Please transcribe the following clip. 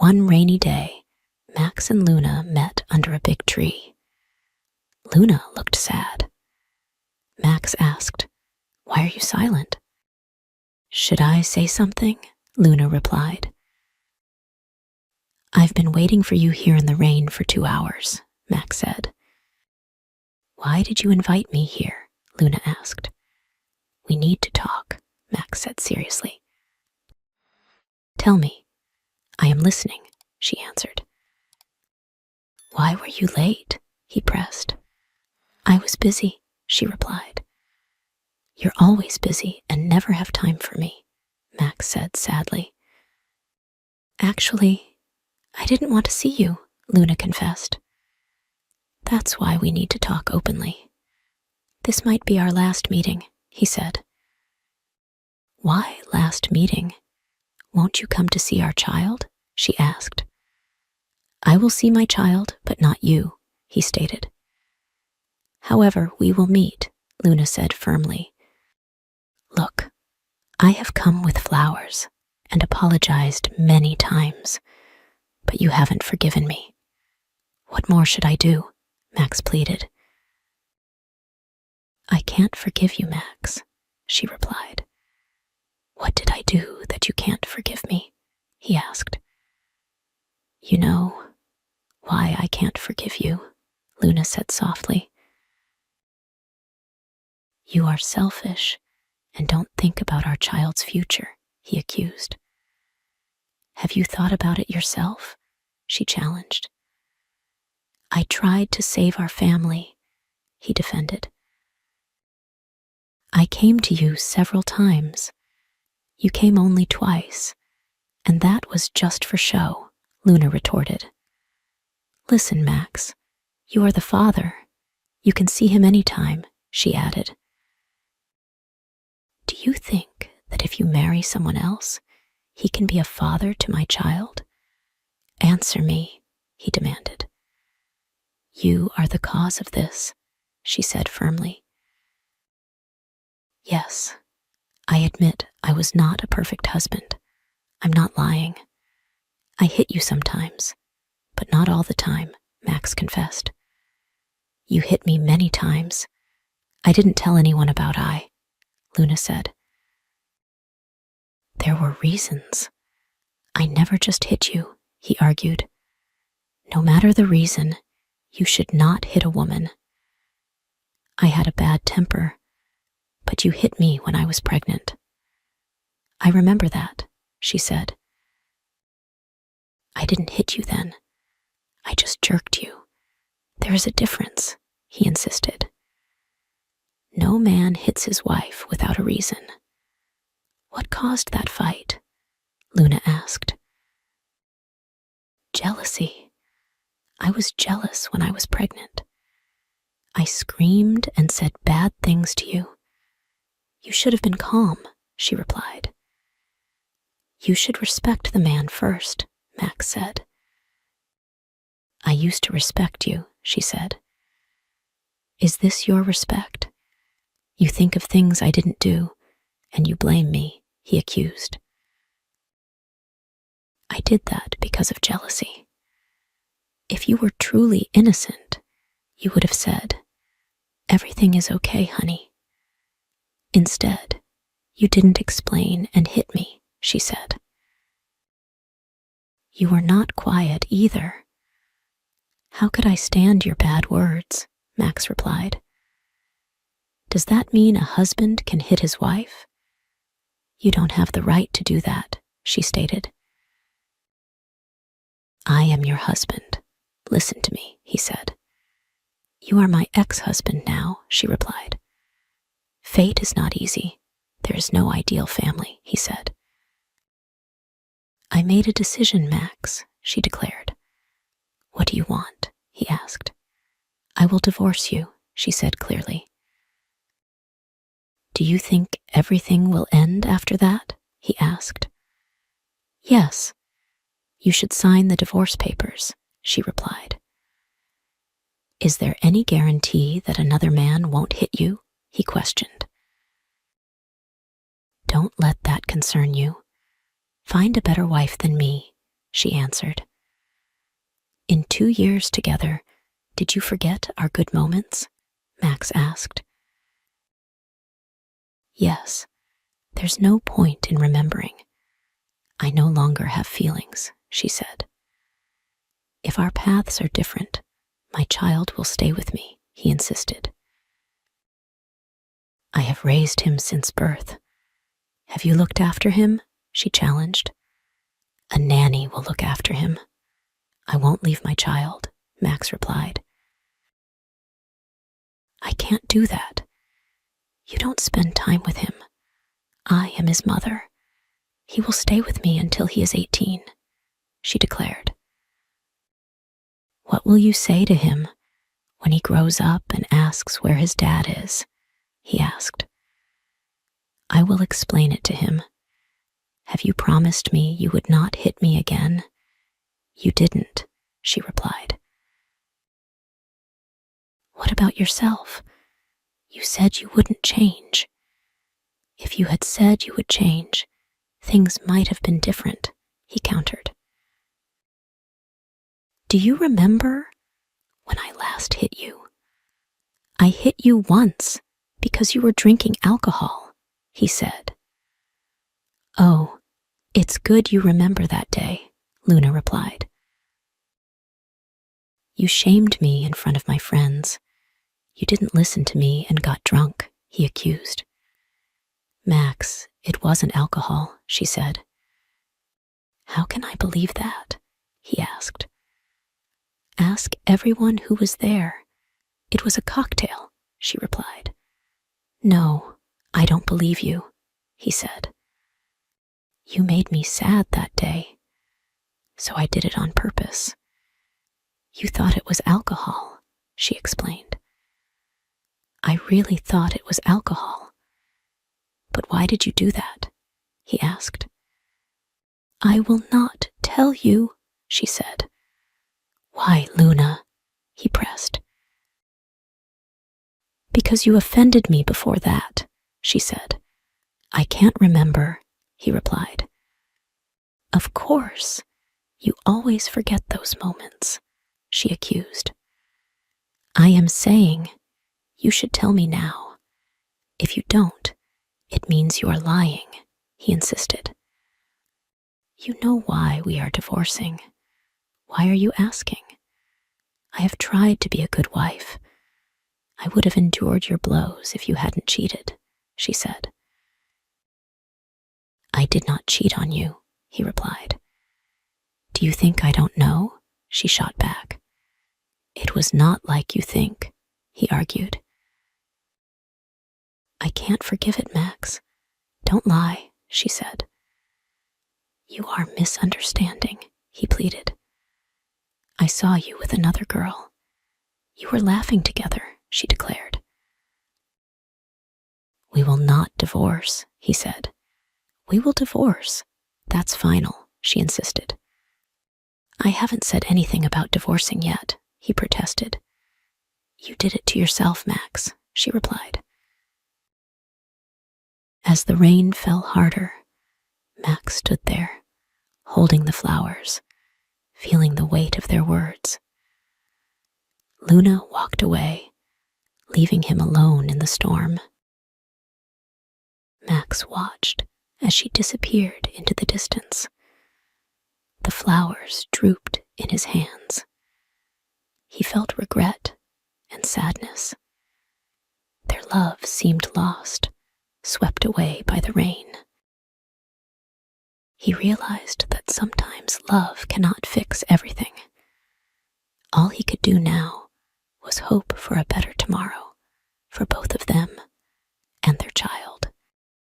One rainy day, Max and Luna met under a big tree. Luna looked sad. Max asked, "Why are you silent?" "Should I say something?" Luna replied. "I've been waiting for you here in the rain for 2 hours," Max said. "Why did you invite me here?" Luna asked. "We need to talk," Max said seriously. "Tell me." "I am listening," she answered. "Why were you late?" he pressed. "I was busy," she replied. "You're always busy and never have time for me," Max said sadly. "Actually, I didn't want to see you," Luna confessed. "That's why we need to talk openly. This might be our last meeting," he said. "Why last meeting? Won't you come to see our child?" she asked. "I will see my child, but not you," he stated. "However, we will meet," Luna said firmly. "Look, I have come with flowers and apologized many times, but you haven't forgiven me. What more should I do?" Max pleaded. "I can't forgive you, Max," she replied. "What did I do that you can't forgive me?" he asked. "You know why I can't forgive you," Luna said softly. "You are selfish and don't think about our child's future," he accused. "Have you thought about it yourself?" she challenged. "I tried to save our family," he defended. "I came to you several times. You came only twice, and that was just for show," Luna retorted. "Listen, Max, you are the father. You can see him anytime," she added. "Do you think that if you marry someone else, he can be a father to my child? Answer me," he demanded. "You are the cause of this," she said firmly. "Yes, I admit I was not a perfect husband. I'm not lying. I hit you sometimes, but not all the time," Max confessed. "You hit me many times. I didn't tell anyone about Luna said. "There were reasons. I never just hit you," he argued. "No matter the reason, you should not hit a woman. I had a bad temper, but you hit me when I was pregnant." "I remember that," she said. "I didn't hit you then. I just jerked you. There is a difference," he insisted. "No man hits his wife without a reason." "What caused that fight?" Luna asked. "Jealousy. I was jealous when I was pregnant. I screamed and said bad things to you. You should have been calm," she replied. "You should respect the man first," Max said. "I used to respect you," she said. "Is this your respect? You think of things I didn't do, and you blame me," he accused. "I did that because of jealousy. If you were truly innocent, you would have said, 'Everything is okay, honey.' Instead, you didn't explain and hit me," she said. "You were not quiet either." "How could I stand your bad words?" Max replied. "Does that mean a husband can hit his wife?" "You don't have the right to do that," she stated. "I am your husband. Listen to me," he said. "You are my ex-husband now," she replied. "Fate is not easy. There is no ideal family," he said. "I made a decision, Max," she declared. "What do you want?" he asked. "I will divorce you," she said clearly. "Do you think everything will end after that?" he asked. "Yes. You should sign the divorce papers," she replied. "Is there any guarantee that another man won't hit you?" he questioned. "Don't let that concern you. Find a better wife than me," she answered. In 2 years together, did you forget our good moments? Max asked. Yes, there's no point in remembering. I no longer have feelings, she said. If our paths are different, my child will stay with me, he insisted. I have raised him since birth. Have you looked after him? She challenged. A nanny will look after him. I won't leave my child, Max replied. I can't do that. You don't spend time with him. I am his mother. He will stay with me until he is 18, she declared. What will you say to him when he grows up and asks where his dad is? He asked. I will explain it to him. Have you promised me you would not hit me again? You didn't, she replied. What about yourself? You said you wouldn't change. If you had said you would change, things might have been different, he countered. Do you remember when I last hit you? I hit you once because you were drinking alcohol, he said. Oh, it's good you remember that day, Luna replied. You shamed me in front of my friends. You didn't listen to me and got drunk, he accused. Max, it wasn't alcohol, she said. How can I believe that? He asked. Ask everyone who was there. It was a cocktail, she replied. No, I don't believe you, he said. You made me sad that day, so I did it on purpose. You thought it was alcohol, she explained. I really thought it was alcohol. But why did you do that? He asked. I will not tell you, she said. Why, Luna? He pressed. Because you offended me before that, she said. I can't remember, he replied. Of course, you always forget those moments, she accused. I am saying, you should tell me now. If you don't, it means you are lying, he insisted. You know why we are divorcing. Why are you asking? I have tried to be a good wife. I would have endured your blows if you hadn't cheated, she said. I did not cheat on you, he replied. Do you think I don't know? She shot back. It was not like you think, he argued. I can't forgive it, Max. Don't lie, she said. You are misunderstanding, he pleaded. I saw you with another girl. You were laughing together, she declared. We will not divorce, he said. We will divorce. That's final, she insisted. I haven't said anything about divorcing yet, he protested. You did it to yourself, Max, she replied. As the rain fell harder, Max stood there, holding the flowers, feeling the weight of their words. Luna walked away, leaving him alone in the storm. Max watched as she disappeared into the distance. The flowers drooped in his hands. He felt regret and sadness. Their love seemed lost, swept away by the rain. He realized that sometimes love cannot fix everything. All he could do now was hope for a better tomorrow for both of them.